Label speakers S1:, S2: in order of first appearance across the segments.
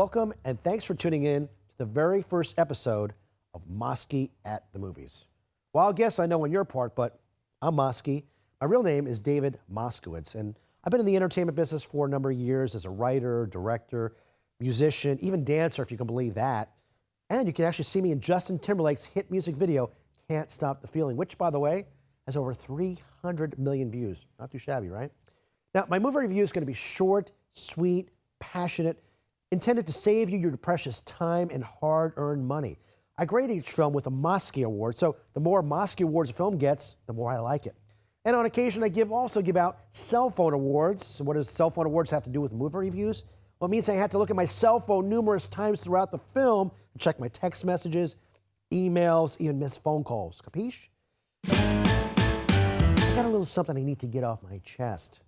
S1: Welcome and thanks for tuning in to the very first episode of Mosky at the Movies. Wild guess I know on your part, but I'm Mosky. My real name is David Moskowitz, and I've been in the entertainment business for a number of years as a writer, director, musician, even dancer, if you can believe that. And you can actually see me in Justin Timberlake's hit music video, Can't Stop the Feeling, which, by the way, has over 300 million views. Not too shabby, right? Now, my movie review is going to be short, sweet, passionate, intended to save you your precious time and hard-earned money. I grade each film with a Mosky Award, so the more Mosky Awards a film gets, the more I like it. And on occasion, I also give out cell phone awards. So what does cell phone awards have to do with movie reviews? Well, it means I have to look at my cell phone numerous times throughout the film and check my text messages, emails, even miss phone calls. Capiche? I got a little something I need to get off my chest.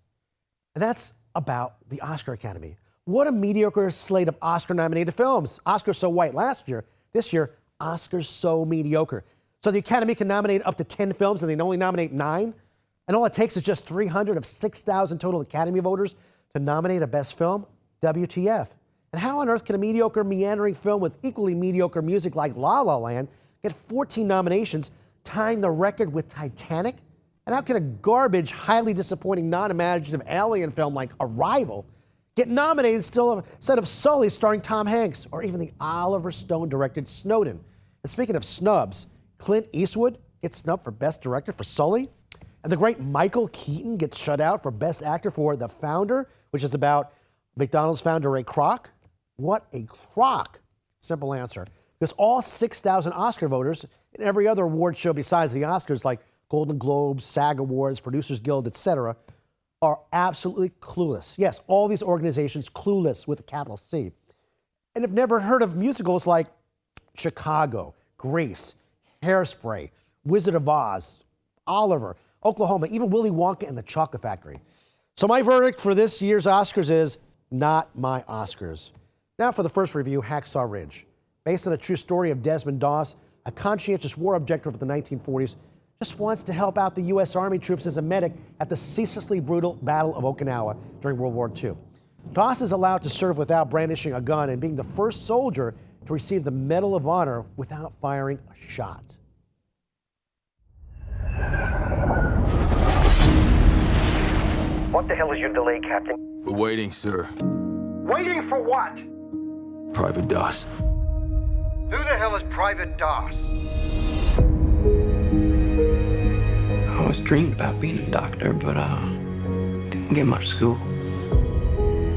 S1: And that's about the Oscar Academy. What a mediocre slate of Oscar-nominated films. Oscars so white last year. This year, Oscars so mediocre. So the Academy can nominate up to 10 films and they only nominate 9? And all it takes is just 300 of 6,000 total Academy voters to nominate a best film? WTF. And how on earth can a mediocre, meandering film with equally mediocre music like La La Land get 14 nominations, tying the record with Titanic? And how can a garbage, highly disappointing, non-imaginative alien film like Arrival get nominated instead of Sully starring Tom Hanks, or even the Oliver Stone-directed Snowden? And speaking of snubs, Clint Eastwood gets snubbed for Best Director for Sully, and the great Michael Keaton gets shut out for Best Actor for The Founder, which is about McDonald's founder Ray Kroc. What a crock. Simple answer. Because all 6,000 Oscar voters in every other award show besides the Oscars, like Golden Globes, SAG Awards, Producers Guild, etc., are absolutely clueless. Yes, all these organizations clueless with a capital C. And have never heard of musicals like Chicago, Grease, Hairspray, Wizard of Oz, Oliver, Oklahoma, even Willy Wonka and the Chocolate Factory. So my verdict for this year's Oscars is not my Oscars. Now for the first review, Hacksaw Ridge. Based on a true story of Desmond Doss, a conscientious war objector of the 1940s, just wants to help out the U.S. Army troops as a medic at the ceaselessly brutal Battle of Okinawa during World War II. Doss is allowed to serve without brandishing a gun and being the first soldier to receive the Medal of Honor without firing a shot.
S2: What the hell is your delay, Captain?
S3: We're waiting, sir.
S2: Waiting for what?
S3: Private Doss.
S2: Who the hell is Private Doss?
S4: I always dreamed about being a doctor, but didn't get much school.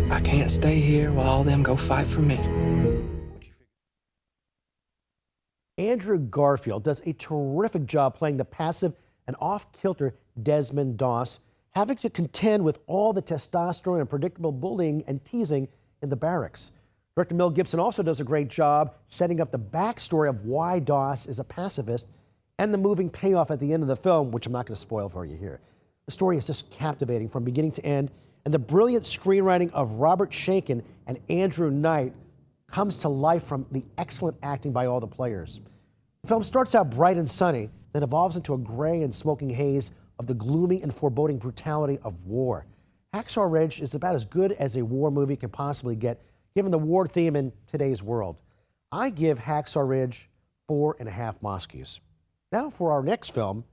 S4: I can't stay here while all them go fight for me.
S1: Andrew Garfield does a terrific job playing the passive and off-kilter Desmond Doss, having to contend with all the testosterone and predictable bullying and teasing in the barracks. Director Mel Gibson also does a great job setting up the backstory of why Doss is a pacifist and the moving payoff at the end of the film, which I'm not going to spoil for you here. The story is just captivating from beginning to end, and the brilliant screenwriting of Robert Schenken and Andrew Knight comes to life from the excellent acting by all the players. The film starts out bright and sunny, then evolves into a gray and smoking haze of the gloomy and foreboding brutality of war. Hacksaw Ridge is about as good as a war movie can possibly get, given the war theme in today's world. I give Hacksaw Ridge 4.5 Moskies. Now for our next film,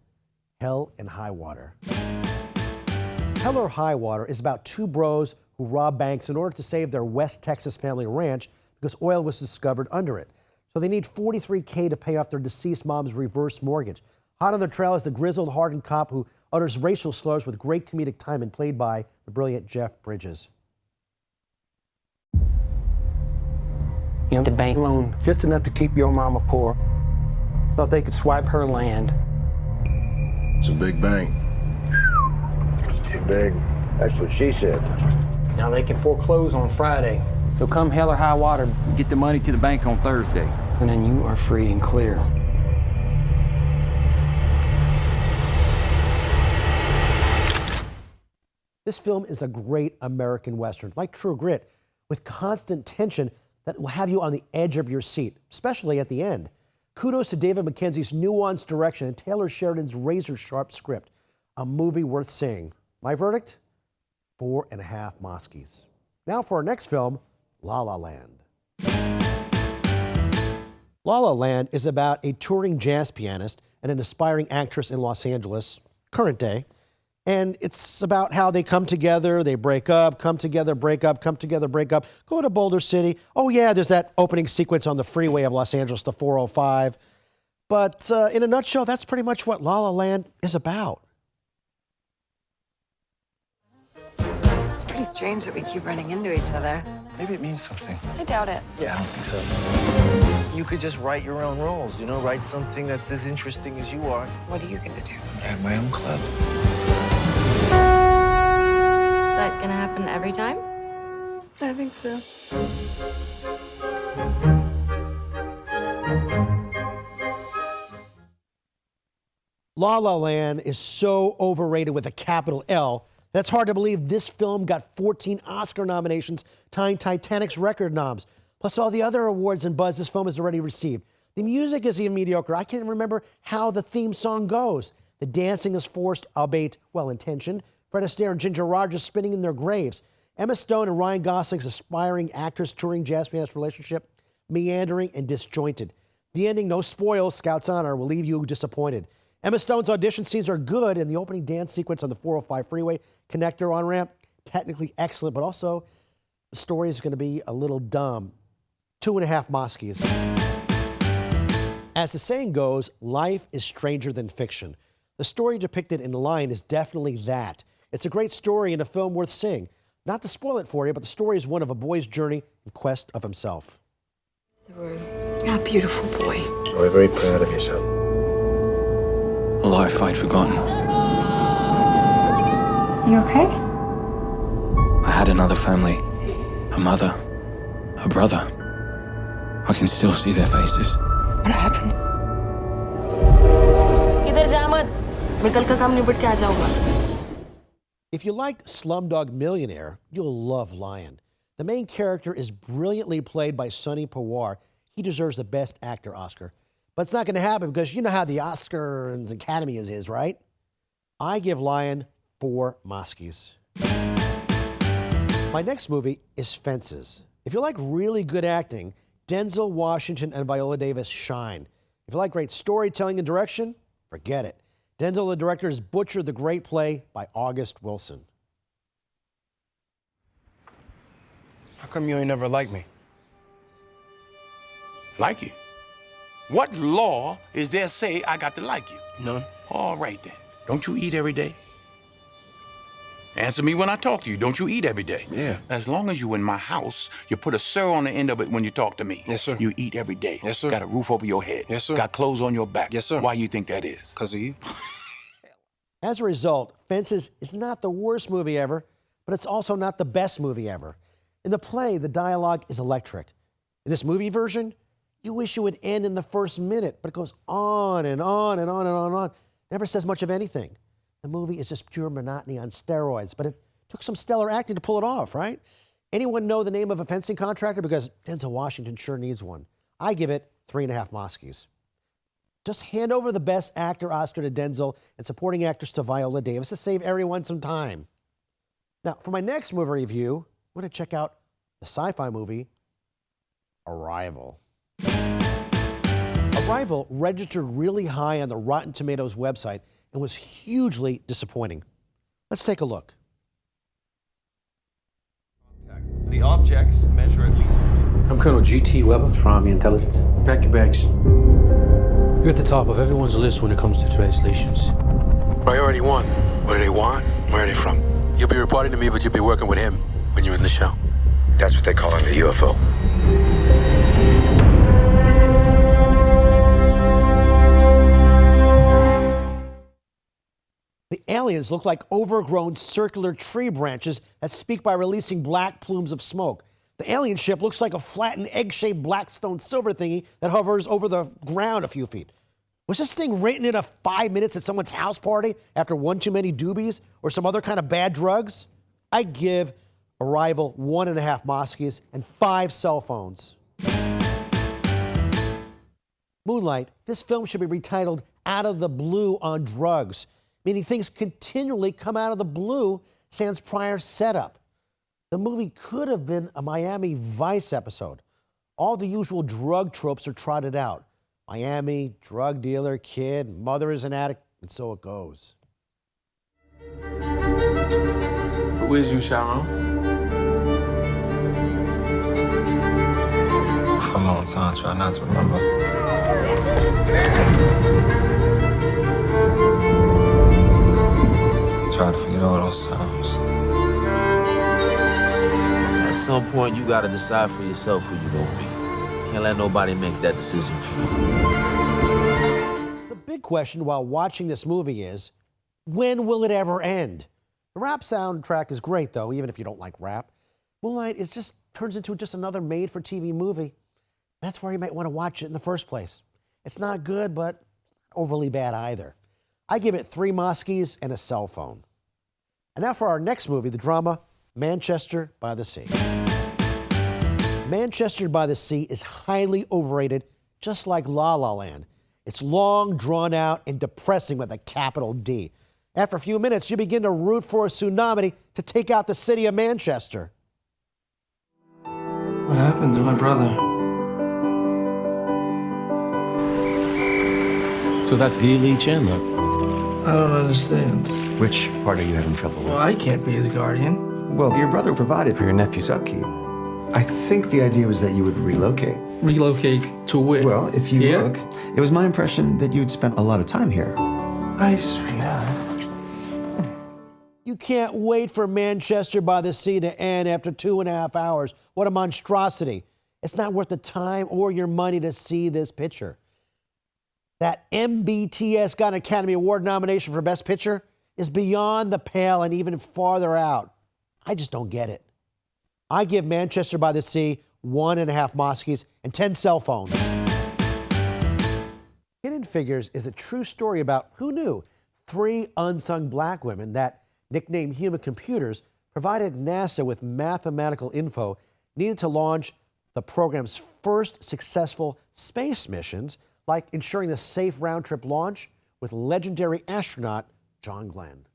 S1: Hell and High Water. Hell or High Water is about two bros who rob banks in order to save their West Texas family ranch because oil was discovered under it. So they need $43K to pay off their deceased mom's reverse mortgage. Hot on their trail is the grizzled, hardened cop who utters racial slurs with great comedic timing, played by the brilliant Jeff Bridges.
S4: You know, the bank loan just enough to keep your mama poor. Thought they could swipe her land.
S3: It's a big bank.
S5: It's too big. That's what she said.
S4: Now they can foreclose on Friday. So come hell or high water,
S6: Get the money to the bank on Thursday.
S4: and then you are free and clear.
S1: This film is a great American Western, like True Grit, with constant tension that will have you on the edge of your seat, especially at the end. Kudos to David Mackenzie's nuanced direction and Taylor Sheridan's razor-sharp script. A movie worth seeing. My verdict? 4.5 Moskies. Now for our next film, La La Land. La La Land is about a touring jazz pianist and an aspiring actress in Los Angeles, current day. And it's about how they come together, they break up, come together, break up, come together, break up, go to Boulder City. Oh yeah, there's that opening sequence on the freeway of Los Angeles, the 405. But in a nutshell, that's pretty much what La La Land is about.
S7: It's pretty strange that we keep running into each other.
S5: Maybe it means something.
S7: I doubt it.
S5: Yeah, I don't think so. You could just write your own rules, you know, write something that's as interesting as you are.
S7: What are you gonna do?
S5: I have my own club.
S8: Is that gonna happen every time?
S7: I think so.
S1: La La Land is so overrated with a capital L that's hard to believe this film got 14 Oscar nominations, tying Titanic's record noms, plus all the other awards and buzz this film has already received. The music is even mediocre. I can't remember how the theme song goes. The dancing is forced, albeit well-intentioned. Fred Astaire and Ginger Rogers spinning in their graves. Emma Stone and Ryan Gosling's aspiring actress touring jazz pianist relationship, meandering and disjointed. The ending, no spoils, Scout's Honor, will leave you disappointed. Emma Stone's audition scenes are good, and the opening dance sequence on the 405 freeway connector on-ramp, technically excellent, but also the story is going to be a little dumb. 2.5 Moskies. As the saying goes, life is stranger than fiction. The story depicted in The Lion is definitely that. It's a great story and a film worth seeing. Not to spoil it for you, but the story is one of a boy's journey in quest of himself.
S7: A beautiful boy.
S5: We're very proud of you, son.
S4: A life I'd forgotten.
S8: You okay?
S4: I had another family. A mother. A brother. I can still see their faces.
S7: What happened? इधर जा मत. मैं कल का काम निपट के आ जाऊंगा.
S1: If you liked Slumdog Millionaire, you'll love Lion. The main character is brilliantly played by Sonny Pawar. He deserves the Best Actor Oscar. But it's not going to happen because you know how the Oscar and Academy is, right? I give Lion 4 Moskies. My next movie is Fences. If you like really good acting, Denzel Washington and Viola Davis shine. If you like great storytelling and direction, forget it. Denzel, the director, has butchered the great play by August Wilson.
S9: How come you ain't never liked me?
S10: Like you? What law is there say I got to like you?
S9: None.
S10: All right then. Don't you eat every day? Answer me when I talk to you. Don't you eat every day?
S9: Yeah.
S10: As long as you in my house, you put a sir on the end of it when you talk to me.
S9: Yes, sir.
S10: You eat every day.
S9: Yes, sir.
S10: Got a roof over your head.
S9: Yes, sir.
S10: Got clothes on your back.
S9: Yes, sir.
S10: Why you think that is?
S9: Because of you.
S1: As a result, Fences is not the worst movie ever, but it's also not the best movie ever. In the play, the dialogue is electric. In this movie version, you wish it would end in the first minute, but it goes on and on and on and on and on. Never says much of anything. The movie is just pure monotony on steroids, but it took some stellar acting to pull it off, right? Anyone know the name of a fencing contractor? Because Denzel Washington sure needs one. I give it 3.5 Moskies. Just hand over the Best Actor Oscar to Denzel and supporting actress to Viola Davis to save everyone some time. Now, for my next movie review, we're going to check out the sci-fi movie, Arrival. Arrival registered really high on the Rotten Tomatoes website and was hugely disappointing. Let's take a look.
S11: The objects measure at least.
S12: I'm Colonel G.T. Weber from Army Intelligence. Pack your bags. You're at the top of everyone's list when it comes to translations. Priority 1. What do they want? Where are they from? You'll be reporting to me, but you'll be working with him when you're in the show.
S5: That's what they call in the UFO.
S1: The aliens look like overgrown circular tree branches that speak by releasing black plumes of smoke. The alien ship looks like a flattened egg-shaped blackstone silver thingy that hovers over the ground a few feet. Was this thing written in 5 minutes at someone's house party after one too many doobies or some other kind of bad drugs? I give Arrival 1.5 Moskies and 5 cell phones. Moonlight, this film should be retitled Out of the Blue on Drugs, meaning things continually come out of the blue sans prior setup. The movie could have been a Miami Vice episode. All the usual drug tropes are trotted out. Miami, drug dealer, kid, mother is an addict, and so it goes.
S3: Who is you, Sharon?
S5: For a long time, try not to remember. Try to forget all those times.
S13: At some point, you gotta decide for yourself who you're gonna be. Can't let nobody make that decision for you.
S1: The big question while watching this movie is, when will it ever end? The rap soundtrack is great, though, even if you don't like rap. Moonlight turns into just another made-for-TV movie. That's why you might want to watch it in the first place. It's not good, but not overly bad either. I give it 3 Moskies and a cell phone. And now for our next movie, the drama, Manchester by the Sea. Manchester by the Sea is highly overrated, just like La La Land. It's long, drawn out, and depressing with a capital D. After a few minutes, you begin to root for a tsunami to take out the city of Manchester.
S4: What happened to my brother?
S6: So that's Lee Chandler.
S4: I don't understand.
S5: Which part are you having trouble with?
S4: Well, I can't be his guardian.
S5: Well, your brother provided for your nephew's upkeep. I think the idea was that you would relocate.
S4: Relocate to where?
S5: Well, if you
S4: Here?
S5: look, it was my impression that you'd spent a lot of time here.
S4: I swear.
S1: You can't wait for Manchester by the Sea to end after 2.5 hours. What a monstrosity. It's not worth the time or your money to see this picture. That MBTS got an Academy Award nomination for Best Picture is beyond the pale and even farther out. I just don't get it. I give Manchester by the Sea 1.5 Moskies and 10 cell phones. Hidden Figures is a true story about, who knew, 3 unsung black women that, nicknamed human computers, provided NASA with mathematical info needed to launch the program's first successful space missions, like ensuring the safe round-trip launch with legendary astronaut John Glenn.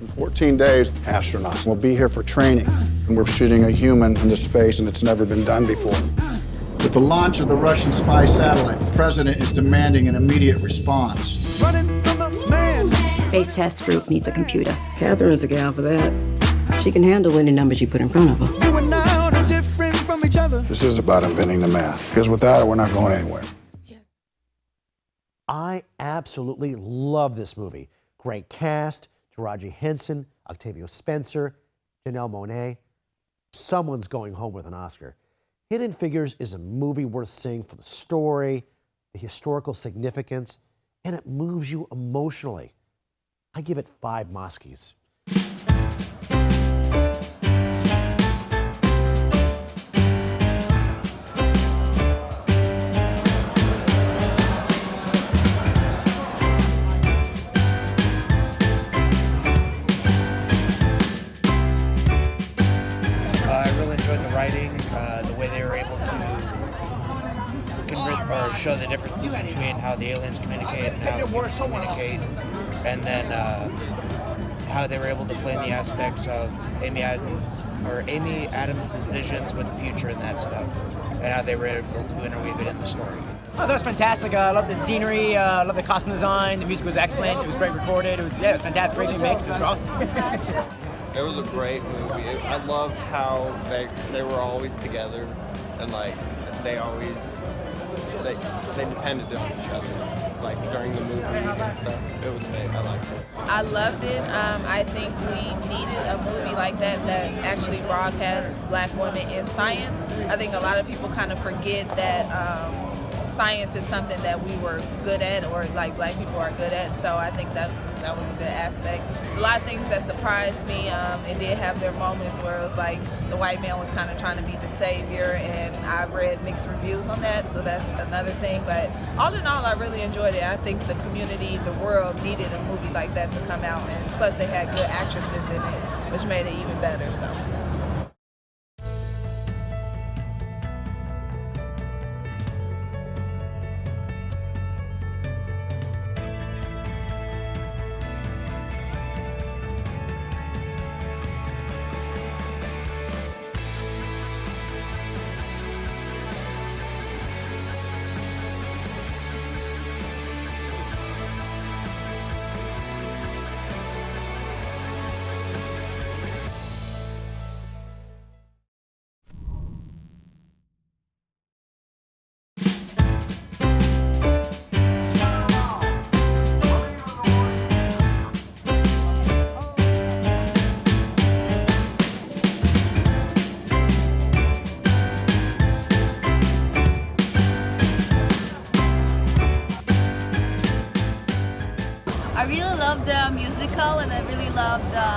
S14: In 14 days, astronauts will be here for training, and we're shooting a human into space, and it's never been done before. With the launch of the Russian spy satellite, the president is demanding an immediate response.
S15: Running from the man.
S16: Space Task Group needs a computer. Catherine's the gal for that. She can handle any numbers you put in front of her.
S15: You and I are different from each other.
S14: This is about inventing the math, because without it, we're not going anywhere.
S1: I absolutely love this movie. Great cast, Taraji Henson, Octavia Spencer, Janelle Monáe. Someone's going home with an Oscar. Hidden Figures is a movie worth seeing for the story, the historical significance, and it moves you emotionally. I give it 5 Moskies.
S17: Show the differences between how the aliens communicate and how humans communicate, and then how they were able to play in the aspects of Amy Adams' visions with the future and that stuff, and how they were able to interweave it in the story.
S18: Oh, that was fantastic. I love the scenery, I love the costume design, the music was excellent, it was great recorded, it was fantastic, greatly mixed, it was awesome.
S11: It was a great movie. I loved how they were always together, and like they always they depended on each other, like during the movie and stuff. It was great. I liked it.
S19: I loved it. I think we needed a movie like that actually broadcasts black women in science. I think a lot of people kind of forget that science is something that we were good at, or like black people are good at. So I think that was a good aspect. A lot of things that surprised me. It did have their moments where it was like the white man was kind of trying to be the savior, and I read mixed reviews on that, so that's another thing. But all in all, I really enjoyed it. I think the community, the world needed a movie like that to come out, and plus they had good actresses in it, which made it even better. So.
S8: musical, and I really loved the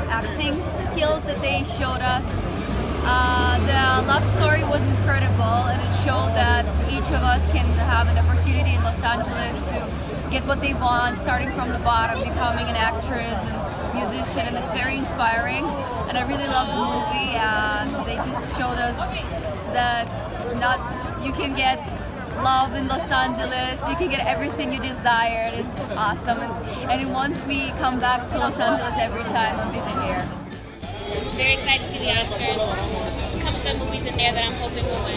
S8: acting skills that they showed us. The love story was incredible, and it showed that each of us can have an opportunity in Los Angeles to get what they want, starting from the bottom, becoming an actress and musician, and it's very inspiring. And I really love the movie, and they just showed us that you can get love in Los Angeles, you can get everything you desired. It's awesome, and it wants me to come back to Los Angeles every time I visit here.
S20: Very excited to see the Oscars. A couple good movies in there that I'm hoping will win.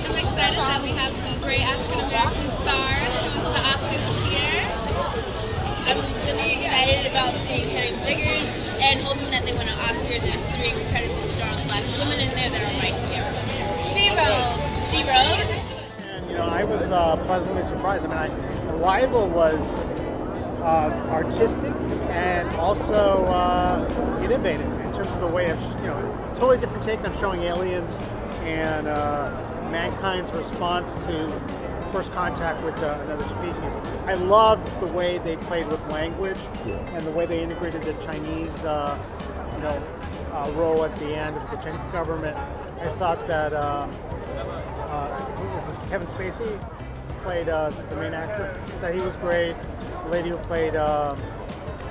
S20: I'm excited that we have some great African American stars coming to the Oscars this year. I'm really excited about seeing Hidden Figures and hoping that they win an Oscar. There's 3 incredibly strong Black women in there that are right here. She Rose.
S21: And I was pleasantly surprised. I mean, Arrival was artistic and also innovative in terms of the way of, totally different take on showing aliens and mankind's response to first contact with another species. I loved the way they played with language and the way they integrated the Chinese, role at the end of the Chinese government. I thought that Kevin Spacey played the main actor. That he was great. The lady who played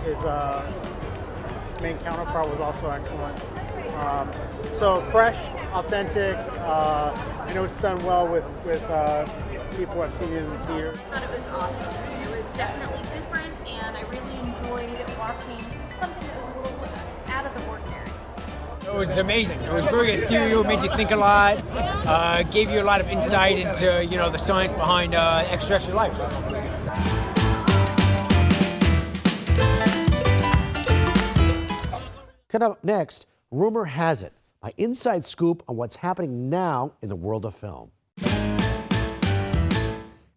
S21: his main counterpart was also excellent. So fresh, authentic. I know it's done well with people who have seen it in the theater.
S20: I thought it was awesome. It was definitely different, and I really enjoyed watching something that was a little out of the ordinary.
S18: It was amazing. It was very ethereal, made you think a lot, gave you a lot of insight into, the science behind extraterrestrial life.
S1: Coming up next, Rumor Has It, my inside scoop on what's happening now in the world of film.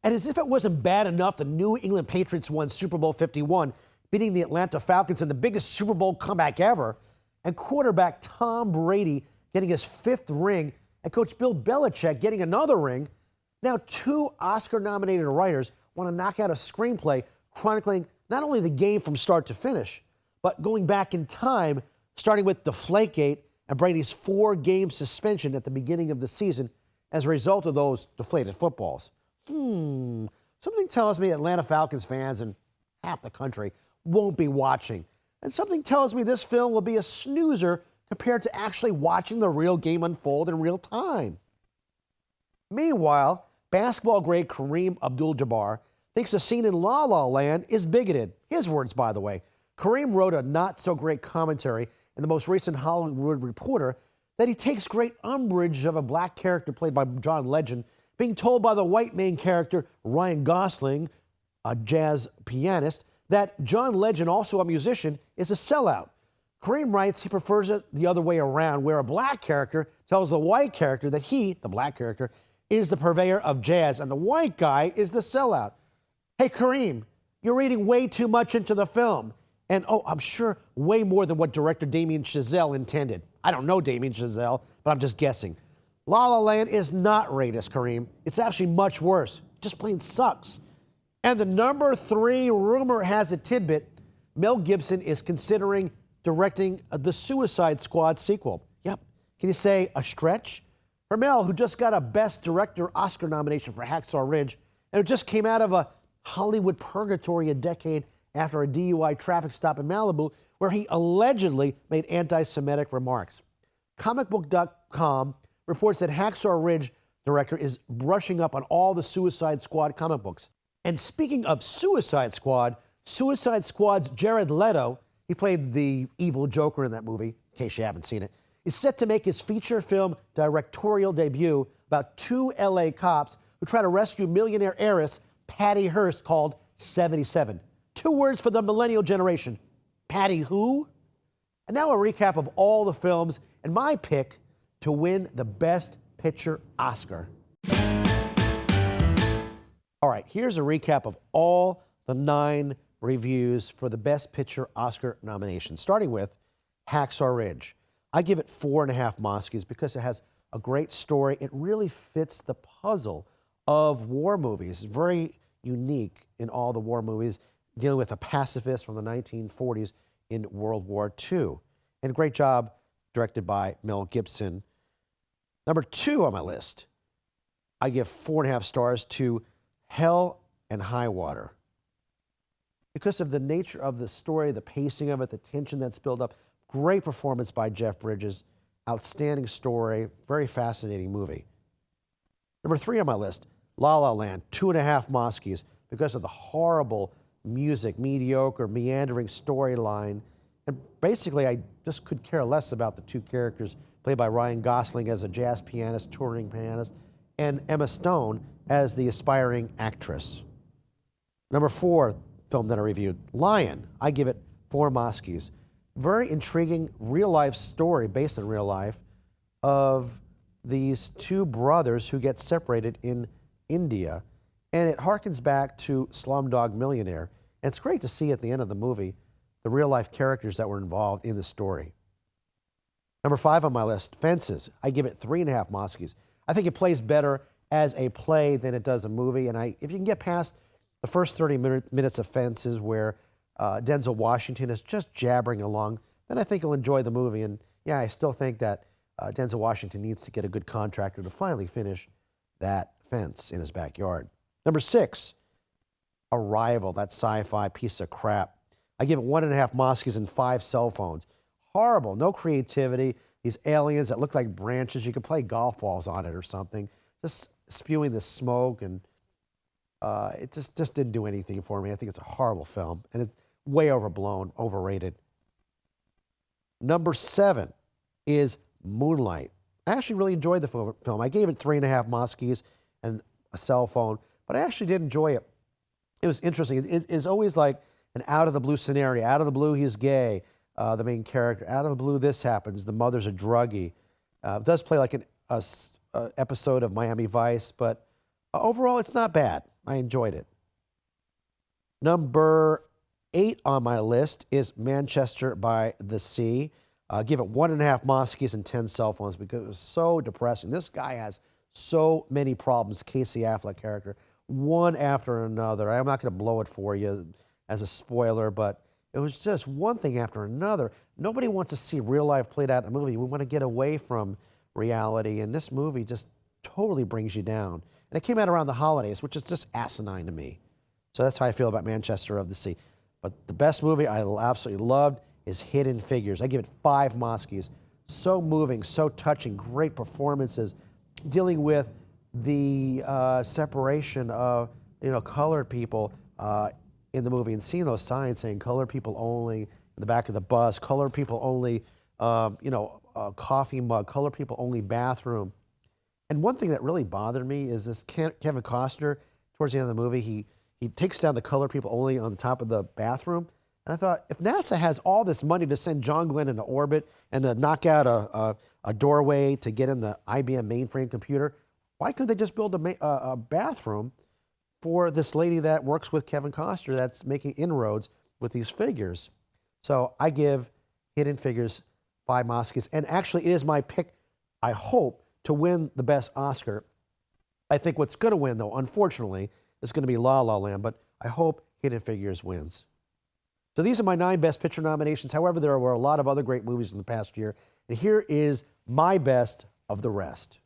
S1: And as if it wasn't bad enough, the New England Patriots won Super Bowl 51, beating the Atlanta Falcons in the biggest Super Bowl comeback ever, and quarterback Tom Brady getting his 5th ring, and Coach Bill Belichick getting another ring. Now 2 Oscar-nominated writers want to knock out a screenplay chronicling not only the game from start to finish, but going back in time, starting with Deflategate and Brady's 4-game suspension at the beginning of the season as a result of those deflated footballs. Something tells me Atlanta Falcons fans and half the country won't be watching. And something tells me this film will be a snoozer compared to actually watching the real game unfold in real time. Meanwhile, basketball great Kareem Abdul-Jabbar thinks the scene in La La Land is bigoted. His words, by the way. Kareem wrote a not-so-great commentary in the most recent Hollywood Reporter that he takes great umbrage of a black character played by John Legend being told by the white main character, Ryan Gosling, a jazz pianist, that John Legend, also a musician, is a sellout. Kareem writes he prefers it the other way around, where a black character tells the white character that he, the black character, is the purveyor of jazz and the white guy is the sellout. Hey, Kareem, you're reading way too much into the film. And, I'm sure way more than what director Damien Chazelle intended. I don't know Damien Chazelle, but I'm just guessing. La La Land is not racist, Kareem. It's actually much worse. It just plain sucks. And the number 3 rumor has a tidbit. Mel Gibson is considering directing the Suicide Squad sequel. Yep. Can you say a stretch? For Mel, who just got a Best Director Oscar nomination for Hacksaw Ridge, and who just came out of a Hollywood purgatory a decade after a DUI traffic stop in Malibu, where he allegedly made anti-Semitic remarks. Comicbook.com reports that Hacksaw Ridge director is brushing up on all the Suicide Squad comic books. And speaking of Suicide Squad's Jared Leto, he played the evil Joker in that movie, in case you haven't seen it, is set to make his feature film directorial debut about 2 LA cops who try to rescue millionaire heiress Patty Hearst, called 77. 2 words for the millennial generation. Patty who? And now a recap of all the films and my pick to win the Best Picture Oscar. All right, here's a recap of all the 9 reviews for the Best Picture Oscar nominations, starting with Hacksaw Ridge. I give it 4.5 Moskies because it has a great story. It really fits the puzzle of war movies. It's very unique in all the war movies. dealing with a pacifist from the 1940s in World War II. And great job, directed by Mel Gibson. Number 2 on my list, I give 4.5 stars to Hell and High Water. Because of the nature of the story, the pacing of it, the tension that's built up, great performance by Jeff Bridges, outstanding story, very fascinating movie. Number 3 on my list, La La Land, 2.5 Moskies, because of the horrible music, mediocre, meandering storyline. And basically, I just could care less about the 2 characters played by Ryan Gosling as a jazz pianist, touring pianist, and Emma Stone as the aspiring actress. Number 4 film that I reviewed, Lion. I give it 4 Moskies. Very intriguing real-life story based on real life of these 2 brothers who get separated in India. And it harkens back to Slumdog Millionaire. And it's great to see at the end of the movie the real-life characters that were involved in the story. Number 5 on my list, Fences. I give it 3.5 Moskies. I think it plays better as a play than it does a movie. And if you can get past the first 30 minutes of Fences where Denzel Washington is just jabbering along, then I think you'll enjoy the movie. And yeah, I still think that Denzel Washington needs to get a good contractor to finally finish that fence in his backyard. Number 6, Arrival, that sci-fi piece of crap. I give it 1.5 Moskies and 5 cell phones. Horrible, no creativity. These aliens that look like branches, you could play golf balls on it or something. Just spewing the smoke, and it just didn't do anything for me. I think it's a horrible film, and it's way overblown, overrated. Number 7 is Moonlight. I actually really enjoyed the film. I gave it 3.5 Moskies and a cell phone, but I actually did enjoy it. It was interesting. It's always like an out-of-the-blue scenario. Out of the blue, he's gay, the main character. Out of the blue, this happens. The mother's a druggie. It does play like an episode of Miami Vice, but overall, it's not bad. I enjoyed it. Number 8 on my list is Manchester by the Sea. Give it 1.5 Moskies and 10 cell phones because it was so depressing. This guy has so many problems, Casey Affleck character, one after another. I'm not going to blow it for you as a spoiler, but it was just one thing after another. Nobody wants to see real life played out in a movie. We want to get away from reality, and this movie just totally brings you down. And it came out around the holidays, which is just asinine to me. So that's how I feel about Manchester of the Sea. But the best movie I absolutely loved is Hidden Figures. I give it 5 Moskies. So moving, so touching, great performances, dealing with the separation of colored people in the movie, and seeing those signs saying colored people only in the back of the bus, colored people only, coffee mug, colored people only bathroom. And one thing that really bothered me is this Kevin Costner, towards the end of the movie, he takes down the colored people only on the top of the bathroom. And I thought, if NASA has all this money to send John Glenn into orbit and to knock out a doorway to get in the IBM mainframe computer, why couldn't they just build a bathroom for this lady that works with Kevin Costner that's making inroads with these figures? So I give Hidden Figures 5 Moskies. And actually, it is my pick, I hope, to win the best Oscar. I think what's going to win, though, unfortunately, is going to be La La Land, but I hope Hidden Figures wins. So these are my 9 Best Picture nominations. However, there were a lot of other great movies in the past year. And here is my best of the rest.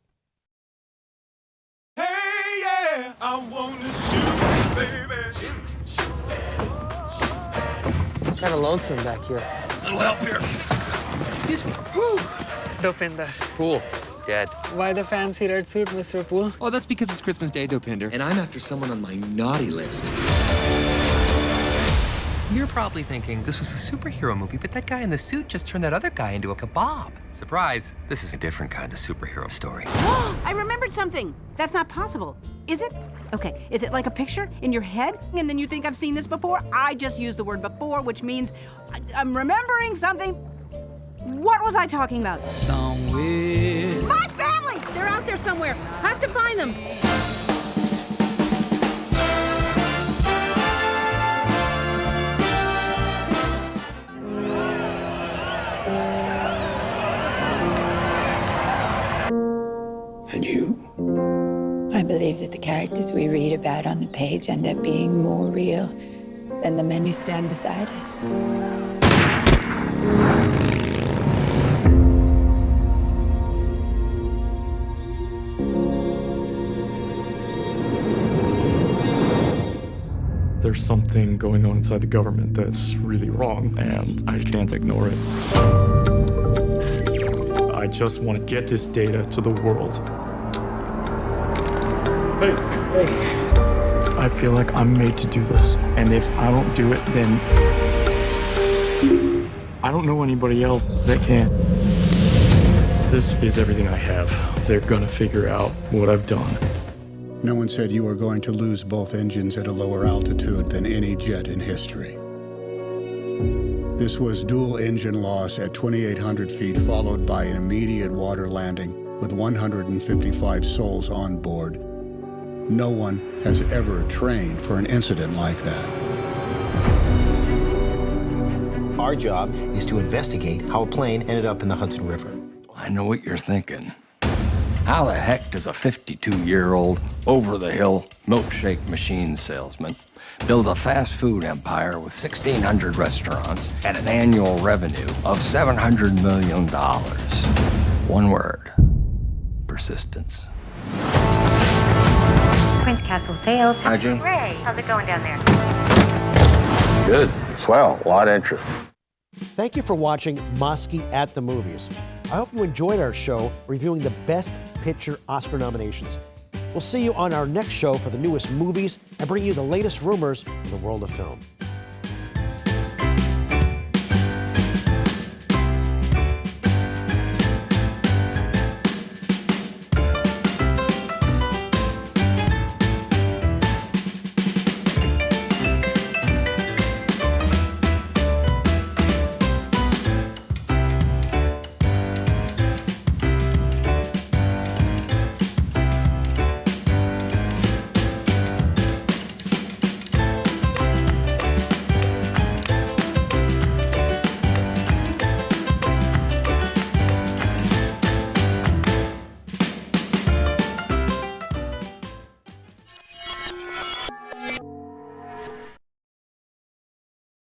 S15: Hey, yeah, I want to shoot, baby.
S2: Kind of lonesome back here.
S4: Little help here.
S2: Excuse me. Woo!
S22: Dopinder.
S2: Cool. Dead.
S22: Why the fancy red suit, Mr. Poole?
S2: Oh, that's because it's Christmas Day, Dopinder. And I'm after someone on my naughty list. You're probably thinking this was a superhero movie, but that guy in the suit just turned that other guy into a kebab. Surprise. This is a different kind of superhero story.
S23: I remembered something. That's not possible. Is it? Okay, is it like a picture in your head, and then you think I've seen this before? I just used the word before, which means I'm remembering something. What was I talking about?
S15: Somewhere.
S23: My family! They're out there somewhere. I have to find them.
S2: And you?
S24: I believe that the characters we read about on the page end up being more real
S7: than the men who stand beside us.
S9: There's something going on inside the government that's really wrong, and I can't ignore it. I just want to get this data to the world. Hey. I feel like I'm made to do this, and if I don't do it, then I don't know anybody else that can. This is everything I have. They're gonna figure out what I've done.
S14: No one said you were going to lose both engines at a lower altitude than any jet in history. This was dual engine loss at 2,800 feet, followed by an immediate water landing with 155 souls on board. No one has ever trained for an incident like that.
S10: Our job is to investigate how a plane ended up in the Hudson River.
S24: I know what you're thinking. How the heck does a 52-year-old, over-the-hill milkshake machine salesman build a fast food empire with 1,600 restaurants and an annual revenue of $700 million? One word: persistence.
S25: Prince Castle Sales.
S24: Hi, June.
S25: Ray, how's it going down there?
S24: Good. Swell. A lot of interest.
S1: Thank you for watching Mosky at the Movies. I hope you enjoyed our show reviewing the Best Picture Oscar nominations. We'll see you on our next show for the newest movies and bring you the latest rumors in the world of film.